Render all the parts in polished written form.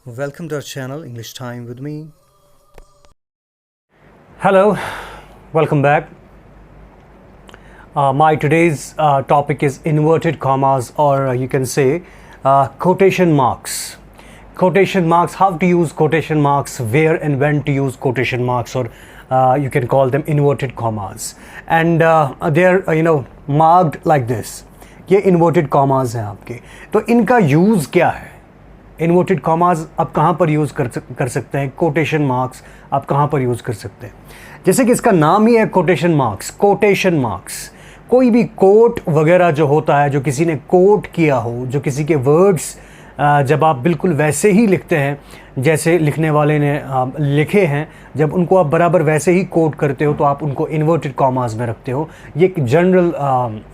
Welcome to our channel English Time with me. Hello, welcome back. My today's topic is inverted commas, or you can say quotation marks. Quotation marks, how to use quotation marks, where and when to use quotation marks, or you can call them inverted commas. And they're marked like this. ये inverted commas हैं आपके. तो इनका use क्या है? Inverted commas आप कहाँ पर यूज़ कर सकते हैं, कोटेशन मार्क्स आप कहाँ पर यूज़ कर सकते हैं. जैसे कि इसका नाम ही है कोटेशन मार्क्स. कोटेशन मार्क्स कोई भी कोट वगैरह जो होता है, जो किसी ने कोट किया हो, जो किसी के वर्ड्स जब आप बिल्कुल वैसे ही लिखते हैं जैसे लिखने वाले ने लिखे हैं, जब उनको आप बराबर वैसे ही कोट करते हो तो आप उनको इन्वर्टेड कॉमास में रखते हो. ये एक जनरल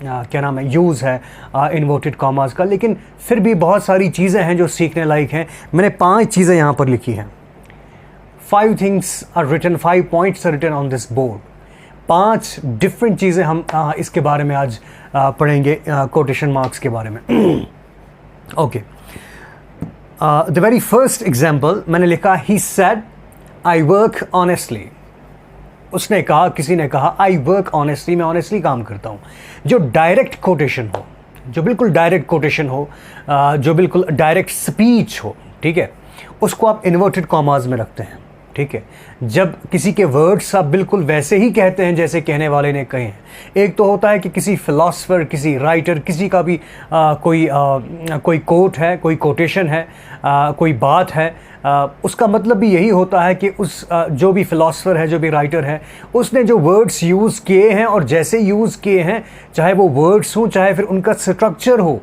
क्या नाम है, यूज़ है इन्वर्टेड कॉमास का. लेकिन फिर भी बहुत सारी चीज़ें हैं जो सीखने लायक हैं. मैंने 5 चीज़ें यहाँ पर लिखी हैं. 5 things are written, 5 points are written on this board. 5 different चीज़ें हम इसके बारे में आज पढ़ेंगे, कोटेशन मार्क्स के बारे में. Okay, the very first example मैंने लिखा, he said I work honestly. उसने कहा, किसी ने कहा आई वर्क ऑनेस्टली, मैं ऑनेस्टली काम करता हूँ. जो डायरेक्ट कोटेशन हो, जो बिल्कुल डायरेक्ट कोटेशन हो, जो बिल्कुल डायरेक्ट स्पीच हो, ठीक है, उसको आप इन्वर्टेड कॉमास में रखते हैं. ठीक है, जब किसी के वर्ड्स आप बिल्कुल वैसे ही कहते हैं जैसे कहने वाले ने कहे हैं. एक तो होता है कि किसी फिलोसफर, किसी राइटर, किसी का भी कोई कोट है, कोई कोटेशन है, कोई बात है, उसका मतलब भी यही होता है कि उस जो भी फिलोसफर है, जो भी राइटर है, उसने जो वर्ड्स यूज़ किए हैं और जैसे यूज़ किए हैं, चाहे वो वर्ड्स हों, चाहे फिर उनका स्ट्रक्चर हो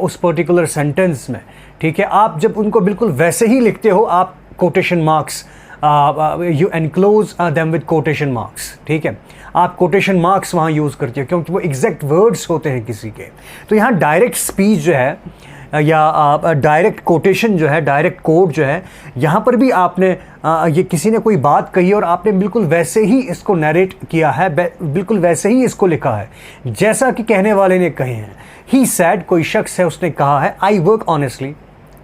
उस पर्टिकुलर सेंटेंस में. ठीक है, आप जब उनको बिल्कुल वैसे ही लिखते हो, आप quotation marks you enclose them with quotation marks. ठीक है, आप कोटेशन मार्क्स वहाँ यूज़ करते हो क्योंकि वो एग्जैक्ट वर्ड्स होते हैं किसी के. तो यहाँ डायरेक्ट स्पीच जो है या डायरेक्ट कोटेशन जो है, डायरेक्ट कोट जो है, यहाँ पर भी आपने ये किसी ने कोई बात कही और आपने बिल्कुल वैसे ही इसको नरेट किया है, बिल्कुल वैसे ही इसको लिखा है जैसा कि कहने वाले ने कहे हैं. ही सैड, कोई शख्स है, उसने कहा है आई वर्क ऑनेस्टली.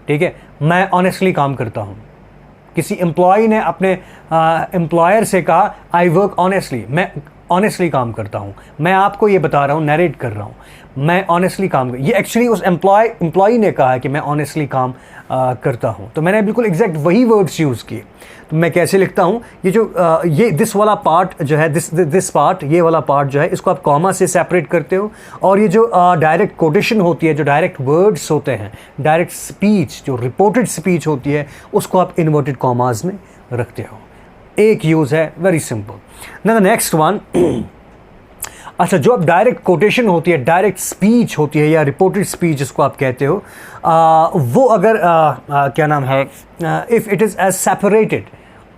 ठीक है, मैं ऑनेस्टली काम करता हूँ. किसी एम्प्लॉय ने अपने एम्प्लॉयर से कहा आई वर्क ऑनेस्टली, मैं ऑनेस्टली काम करता हूँ. मैं आपको ये बता रहा हूँ, नरेट कर रहा हूँ, मैं ऑनेस्टली काम ये एक्चुअली उस एम्प्लॉय ने कहा है कि मैं ऑनेस्टली काम करता हूँ. तो मैंने बिल्कुल एग्जैक्ट वही वर्ड्स यूज़ किए. तो मैं कैसे लिखता हूँ, ये जो ये दिस वाला पार्ट जो है, दिस पार्ट, ये वाला पार्ट जो है, इसको आप कॉमा से सेपरेट करते हो. और ये जो डायरेक्ट कोटेशन होती है, जो डायरेक्ट वर्ड्स होते हैं, डायरेक्ट स्पीच, जो रिपोर्टेड स्पीच होती है, उसको आप इन्वर्टेड कॉमास में रखते हो. एक यूज़ है, वेरी सिंपल. ना द नेक्स्ट वन. अच्छा, जो अब डायरेक्ट कोटेशन होती है, डायरेक्ट स्पीच होती है या रिपोर्टेड स्पीच जिसको आप कहते हो, वो अगर क्या नाम है, if it is as separated,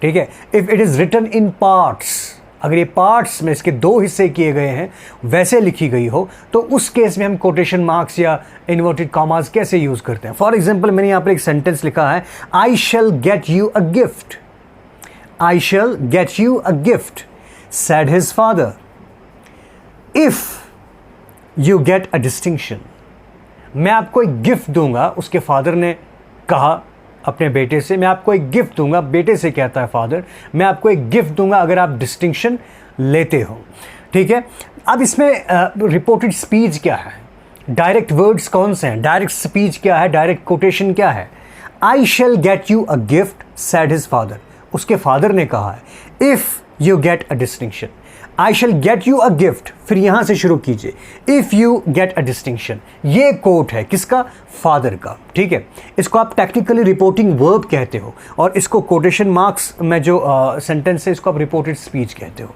ठीक है, if it is written in parts, अगर ये पार्ट्स में इसके 2 हिस्से किए गए हैं, वैसे लिखी गई हो, तो उस केस में हम कोटेशन मार्क्स या इन्वर्टेड कॉमास कैसे यूज़ करते हैं. फॉर एग्जाम्पल, मैंने यहाँ पर एक सेंटेंस लिखा है, I shall get you a gift. I shall get you a gift, said his father. If you get a distinction, मैं आपको एक गिफ्ट दूंगा, उसके फादर ने कहा अपने बेटे से, मैं आपको एक गिफ्ट दूंगा. बेटे से कहता है फादर, मैं आपको एक गिफ्ट दूंगा अगर आप डिस्टिंक्शन लेते हो. ठीक है, अब इसमें रिपोर्टेड स्पीच क्या है, डायरेक्ट वर्ड्स कौन से हैं, डायरेक्ट स्पीच क्या है, डायरेक्ट कोटेशन क्या है. I shall get you a gift, said his father. उसके फादर ने कहा है. If you get a distinction, I shall get you a gift. फिर यहां से शुरू कीजिए, if you get a distinction. ये कोट है किसका, फादर का. ठीक है, इसको आप टेक्निकली रिपोर्टिंग वर्ब कहते हो और इसको कोटेशन मार्क्स में जो सेंटेंस है, इसको आप रिपोर्टेड स्पीच कहते हो.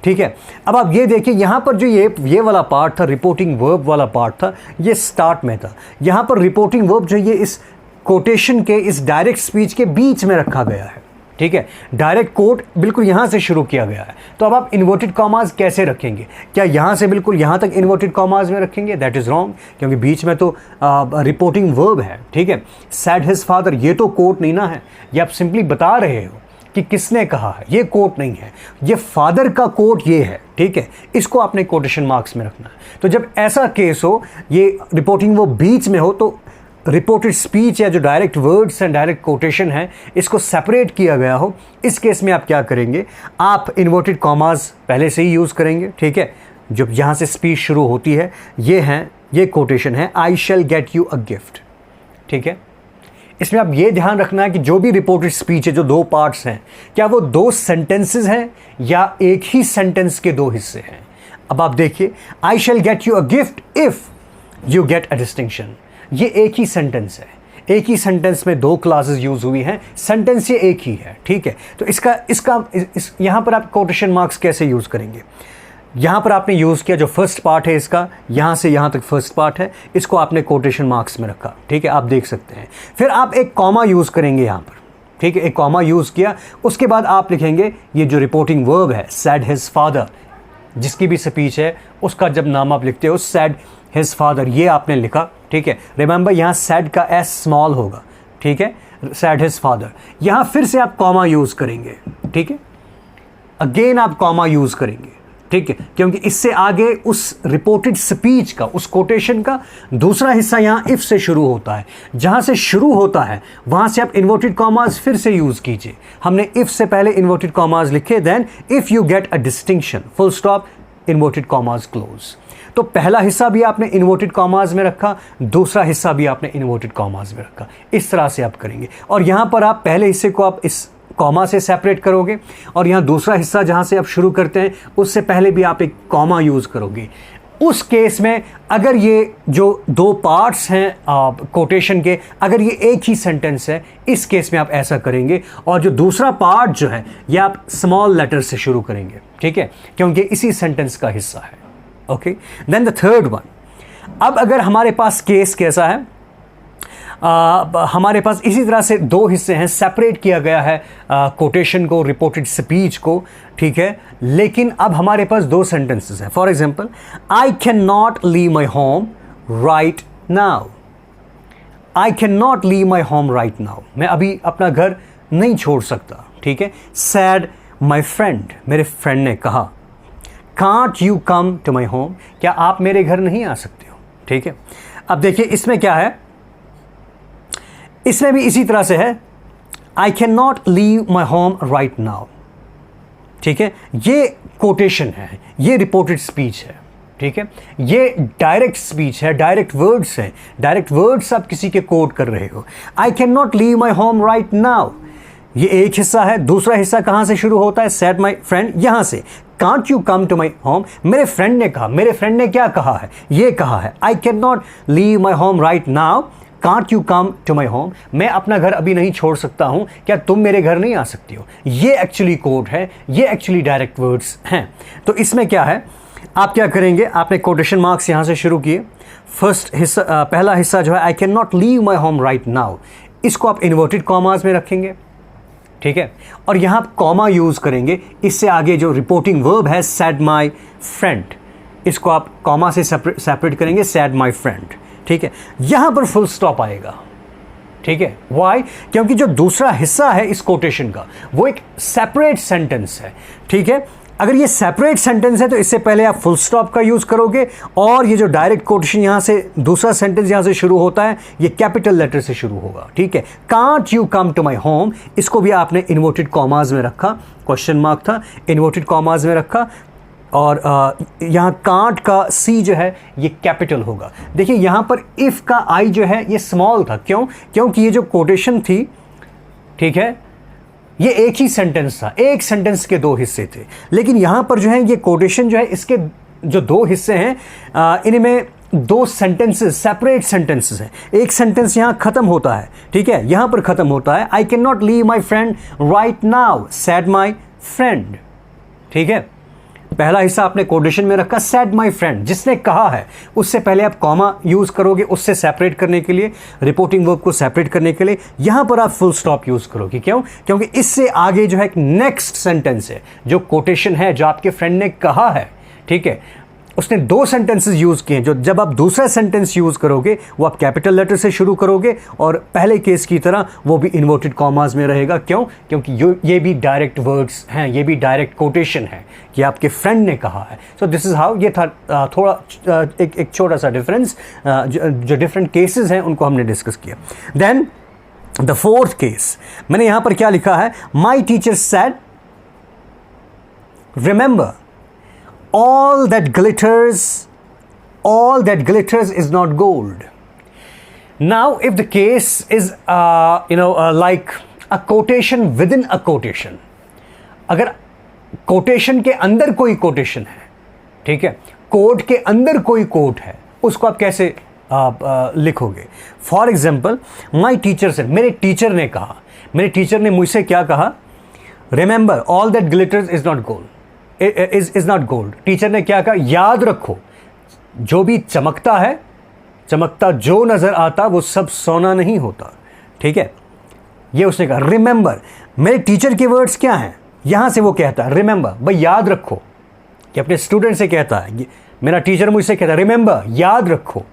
ठीक है, अब आप ये देखिए, यहाँ पर जो ये वाला पार्ट था, रिपोर्टिंग वर्ब वाला पार्ट था, ये स्टार्ट में था. यहाँ पर रिपोर्टिंग वर्ब जो ये इस कोटेशन के, इस डायरेक्ट स्पीच के बीच में रखा गया है. ठीक है, डायरेक्ट कोट बिल्कुल यहाँ से शुरू किया गया है. तो अब आप इन्वर्टेड कॉमास कैसे रखेंगे, क्या यहाँ से बिल्कुल यहाँ तक इन्वर्टेड कॉमास में रखेंगे, दैट इज़ रॉन्ग, क्योंकि बीच में तो रिपोर्टिंग वर्ब है. ठीक है, सैड हिज फादर, ये तो कोट नहीं ना है, ये आप सिंपली बता रहे हो कि किसने कहा है, ये कोट नहीं है, ये फादर का कोट ये है. ठीक है, इसको आपने कोटेशन मार्क्स में रखना है. तो जब ऐसा केस हो, ये रिपोर्टिंग वो बीच में हो, तो रिपोर्टेड स्पीच या जो direct words and direct quotation है इसको सेपरेट किया गया हो, इस केस में आप क्या करेंगे, आप इन्वर्टेड कॉमास पहले से ही यूज़ करेंगे, ठीक है। जब यहाँ से स्पीच शुरू होती है, ये कोटेशन है, I shall get you a gift, ठीक है। इसमें आप ये ध्यान रखना है कि जो भी रिपोर्टेड स्पीच है, जो दो पार्ट्स हैं, क्या वो दो सेंटेंसेस हैं या एक ही सेंटेंस के दो हिस्से हैं। अब आप देखिए, I shall get you a gift if you get a distinction, ये एक ही सेंटेंस है, एक ही सेंटेंस में दो क्लासेस यूज हुई हैं, सेंटेंस ये एक ही है, ठीक है। तो यहाँ पर आप कोटेशन मार्क्स कैसे यूज करेंगे, यहाँ पर आपने यूज़ किया जो फर्स्ट पार्ट है इसका, यहाँ से यहाँ तक फर्स्ट पार्ट है, इसको आपने कोटेशन मार्क्स में रखा, ठीक है, आप देख सकते हैं। फिर आप एक कॉमा यूज़ करेंगे यहाँ पर, ठीक है, एक कॉमा यूज़ किया, उसके बाद आप लिखेंगे ये जो रिपोर्टिंग वर्ब है, सैड हिज फादर, जिसकी भी स्पीच है उसका जब नाम आप लिखते हो सैड हिज फादर, ये आपने लिखा, ठीक है। रिमेंबर यहाँ सैड का एस स्मॉल होगा, ठीक है, सैड हिज फादर। यहाँ फिर से आप कॉमा यूज़ करेंगे, ठीक है, अगेन आप कॉमा यूज़ करेंगे, ठीक है, क्योंकि इससे आगे उस रिपोर्टेड स्पीच का, उस कोटेशन का दूसरा हिस्सा यहाँ इफ से शुरू होता है, जहाँ से शुरू होता है वहाँ से आप इन्वर्टेड कॉमास फिर से यूज़ कीजिए। हमने इफ से पहले इन्वर्टेड कॉमास लिखे, then if you get a distinction, full stop, inverted commas close. तो पहला हिस्सा भी आपने इन्वर्टेड कॉमास में रखा, दूसरा हिस्सा भी आपने इन्वर्टेड कॉमास में रखा, इस तरह से आप करेंगे। और यहाँ पर आप पहले हिस्से को आप इस कॉमा से सेपरेट करोगे और यहाँ दूसरा हिस्सा जहाँ से आप शुरू करते हैं उससे पहले भी आप एक कॉमा यूज़ करोगे। उस केस में अगर ये जो दो पार्ट्स हैं कोटेशन के, अगर ये एक ही सेंटेंस है, इस केस में आप ऐसा करेंगे, और जो दूसरा पार्ट जो है ये आप स्मॉल लेटर से शुरू करेंगे, ठीक है, क्योंकि इसी सेंटेंस का हिस्सा है, okay. Then the third one, अब अगर हमारे पास केस कैसा है, हमारे पास इसी तरह से दो हिस्से हैं, सेपरेट किया गया है कोटेशन को, रिपोर्टेड स्पीच को, ठीक है, लेकिन अब हमारे पास दो सेंटेंसेस हैं। For example, I can not leave my home right now, I can not leave my home right now, मैं अभी अपना घर नहीं छोड़ सकता, ठीक है। सैड माई फ्रेंड, मेरे फ्रेंड ने कहा। Can't you come to my home, क्या आप मेरे घर नहीं आ सकते हो, ठीक है। अब देखिए इसमें क्या है, इसमें भी इसी तरह से है, I can not leave my home right now, ठीक है, ये कोटेशन है, ये रिपोर्टेड स्पीच है, ठीक है, ये डायरेक्ट स्पीच है, डायरेक्ट वर्ड्स हैं, डायरेक्ट वर्ड्स आप किसी के कोट कर रहे हो। आई can not leave my home right now, ये एक हिस्सा है, दूसरा हिस्सा कहाँ से शुरू होता है, सैड माई फ्रेंड, यहाँ से। Can't you come to my home, मेरे फ्रेंड ने कहा, मेरे फ्रेंड ने क्या कहा है, ये कहा है, I can not leave my home right now, can't you come to my home, मैं अपना घर अभी नहीं छोड़ सकता हूं, क्या तुम मेरे घर नहीं आ सकती हो। ये एक्चुअली कोड है, ये एक्चुअली डायरेक्ट वर्ड्स हैं। तो इसमें क्या है, आप क्या करेंगे, आपने कोटेशन मार्क्स यहां से शुरू किए, फर्स्ट हिस्सा, पहला हिस्सा जो है I can not leave my home right now, इसको आप इन्वर्टेड कॉमास में रखेंगे, ठीक है, और यहां आप कॉमा यूज करेंगे। इससे आगे जो रिपोर्टिंग वर्ब है सैड माई फ्रेंड, इसको आप कॉमा से सेपरेट करेंगे, सैड माई फ्रेंड, ठीक है, यहां पर फुल स्टॉप आएगा, ठीक है। व्हाई, क्योंकि जो दूसरा हिस्सा है इस कोटेशन का वो एक सेपरेट सेंटेंस है, ठीक है। अगर ये सेपरेट सेंटेंस है तो इससे पहले आप फुल स्टॉप का यूज करोगे, और ये जो डायरेक्ट कोटेशन यहां से दूसरा सेंटेंस यहां से शुरू होता है ये कैपिटल लेटर से शुरू होगा, ठीक है। Can't you come to my home, इसको भी आपने इन्वर्टेड कॉमास में रखा, क्वेश्चन मार्क था, इन्वर्टेड कॉमास में रखा, और यहाँ कांट का सी जो है ये कैपिटल होगा। देखिए यहाँ पर इफ़ का आई जो है ये स्मॉल था, क्यों, क्योंकि ये जो कोटेशन थी, ठीक है, ये एक ही सेंटेंस था, एक सेंटेंस के दो हिस्से थे, लेकिन यहाँ पर जो है ये कोटेशन जो है इसके जो दो हिस्से हैं इनमें दो सेंटेंसेस, सेपरेट सेंटेंसेस हैं। एक सेंटेंस यहाँ ख़त्म होता है, ठीक है, यहाँ पर ख़त्म होता है, I can not leave my friend right now, sad my friend, ठीक है। पहला हिस्सा आपने कोटेशन में रखा, सैड माई फ्रेंड, जिसने कहा है, उससे पहले आप कॉमा यूज करोगे उससे सेपरेट करने के लिए, रिपोर्टिंग वर्ब को सेपरेट करने के लिए। यहां पर आप फुल स्टॉप यूज करोगे, क्यों, क्योंकि इससे आगे जो है एक नेक्स्ट सेंटेंस है, जो कोटेशन है, जो आपके फ्रेंड ने कहा है, ठीक है, उसने 2 सेंटेंसेस यूज़ किए, जो जब आप दूसरा सेंटेंस यूज़ करोगे वो आप कैपिटल लेटर से शुरू करोगे और पहले केस की तरह वो भी इन्वर्टेड कॉमास में रहेगा। क्यों? क्योंकि ये भी डायरेक्ट वर्ड्स हैं, ये भी डायरेक्ट कोटेशन है कि आपके फ्रेंड ने कहा है। So this is how. ये था थोड़ा एक छोटा सा डिफरेंस, जो डिफरेंट केसेस हैं उनको हमने डिस्कस किया। देन द फोर्थ केस, मैंने यहाँ पर क्या लिखा है, my teacher said remember all that glitters is not gold. Now if the case is like a quotation within a quotation, अगर quotation के अंदर कोई quotation है, ठीक है, कोट के अंदर कोई कोट है, उसको आप कैसे लिखोगे? फॉर एग्जाम्पल, माई टीचर से, मेरे टीचर ने कहा, मेरे टीचर ने मुझसे क्या कहा, remember all that glitters is not gold, is not gold. Teacher ने क्या कहा, याद रखो जो भी चमकता है, चमकता जो नजर आता वो सब सोना नहीं होता। ठीक है, ये उसने कहा। रिमेंबर, मेरे टीचर के वर्ड्स क्या हैं, यहां से वो कहता है रिमेंबर, भाई याद रखो, कि अपने स्टूडेंट से कहता है, मेरा टीचर मुझसे कहता है रिमेंबर, याद रखो,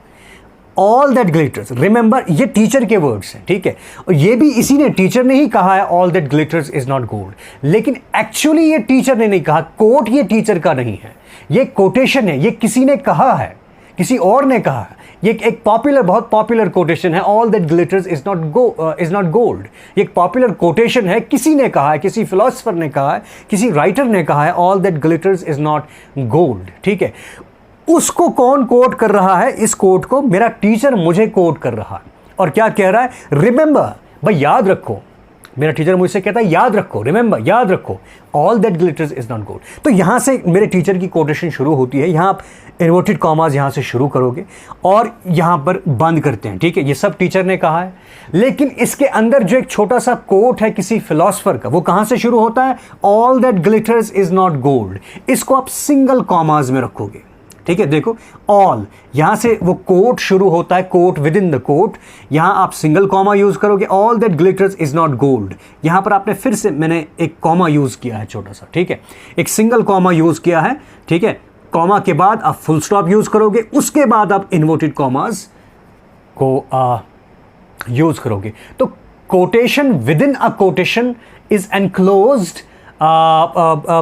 ऑल दैट ग्लिटर्स, रिमेंबर, ये टीचर के वर्ड्स हैं। ठीक है, और ये भी इसी ने, टीचर ने ही कहा है all that glitters is not gold, लेकिन एक्चुअली ये टीचर ने नहीं कहा, कोट ये टीचर का नहीं है, ये कोटेशन है, ये किसी ने कहा है, किसी और ने कहा है। ये एक पॉपुलर, बहुत पॉपुलर कोटेशन है, all that glitters is not gold. ये एक पॉपुलर कोटेशन है, किसी ने कहा है, किसी फिलोसफर ने कहा है, किसी राइटर ने कहा है, all that glitters is not gold. ठीक है, उसको कौन कोट कर रहा है? इस कोट को मेरा टीचर मुझे कोट कर रहा है, और क्या कह रहा है, रिमेंबर, भाई याद रखो, मेरा टीचर मुझसे कहता है याद रखो, रिमेंबर, याद रखो, all that glitters is not gold. तो यहां से मेरे टीचर की कोटेशन शुरू होती है, यहां आप इन्वर्टेड कॉमास यहां से शुरू करोगे और यहां पर बंद करते हैं। ठीक है, ये सब टीचर ने कहा है, लेकिन इसके अंदर जो एक छोटा सा कोट है किसी फिलोसफर का, वो कहां से शुरू होता है, all that glitters is not gold. इसको आप सिंगल कॉमास में रखोगे। ठीक है, देखो, ऑल, यहां से वो कोट शुरू होता है, quote within the quote, यहां आप सिंगल कॉमा यूज करोगे, all that glitters is not gold. यहां पर आपने फिर से, मैंने एक कॉमा यूज किया है छोटा सा, ठीक है, एक सिंगल कॉमा यूज किया है। ठीक है, कॉमा के बाद आप फुल स्टॉप यूज करोगे, उसके बाद आप इन्वर्टेड कॉमास को यूज करोगे। तो quotation with in a quotation is enclosed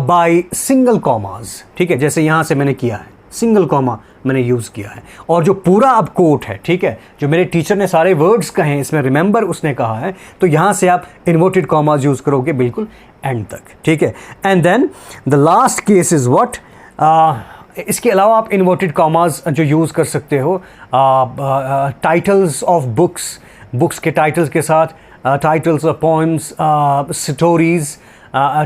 by single commas. ठीक है, जैसे यहां से मैंने किया है, सिंगल कॉमा मैंने यूज़ किया है, और जो पूरा अब कोट है, ठीक है, जो मेरे टीचर ने सारे वर्ड्स कहे हैं, इसमें रिमेंबर उसने कहा है, तो यहाँ से आप इन्वर्टेड कॉमास यूज़ करोगे बिल्कुल एंड तक। ठीक है, and then the last case is what, इसके अलावा आप इन्वर्टेड कॉमास जो यूज़ कर सकते हो टाइटल्स ऑफ बुक्स, बुक्स के टाइटल्स के साथ, टाइटल्स ऑफ पोएम्स, स्टोरीज़,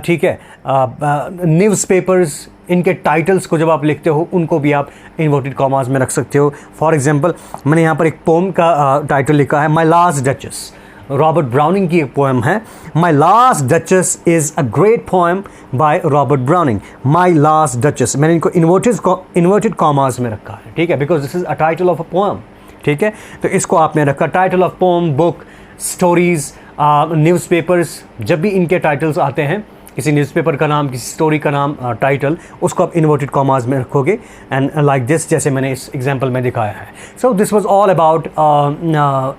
ठीक है, न्यूज़पेपर्स, इनके टाइटल्स को जब आप लिखते हो उनको भी आप इन्वर्टेड कॉमास में रख सकते हो। फॉर एग्जांपल, मैंने यहाँ पर एक पोम का टाइटल लिखा है, my last duchess, Robert browning की एक पोएम है, my last duchess is a great poem by Robert browning, my last duchess, मैंने इनको इन्वर्टेड कॉमास में रखा है। ठीक है, because this is a title of a poem. ठीक है, तो इसको आपने रखा, title of poem, book, stories, newspapers, जब भी इनके टाइटल्स आते हैं, किसी न्यूज़पेपर का नाम, किसी स्टोरी का नाम, टाइटल, उसको आप इन्वर्टेड कॉमास में रखोगे, एंड लाइक दिस, जैसे मैंने इस एग्जांपल में दिखाया है। So this was all about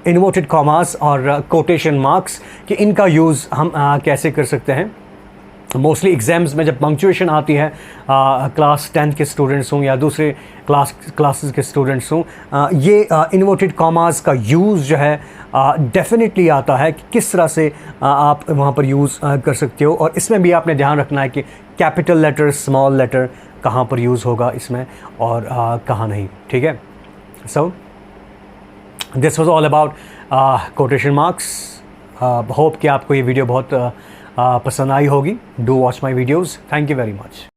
inverted commas और कोटेशन मार्क्स, कि इनका यूज़ हम कैसे कर सकते हैं। मोस्टली एग्ज़ाम्स में जब पंक्चुएशन आती है, क्लास 10th के स्टूडेंट्स हों या दूसरे क्लासेस के स्टूडेंट्स हों, ये इन्वर्टेड कॉमास का यूज़ जो है डेफिनेटली आता है कि किस तरह से आप वहाँ पर यूज़ कर सकते हो, और इसमें भी आपने ध्यान रखना है कि कैपिटल लेटर, स्मॉल लेटर कहाँ पर यूज़ होगा इसमें और कहाँ नहीं। ठीक है, so this was all about quotation marks. Hope कि आपको ये वीडियो बहुत पसंद आई होगी। Do watch my videos. Thank you very much.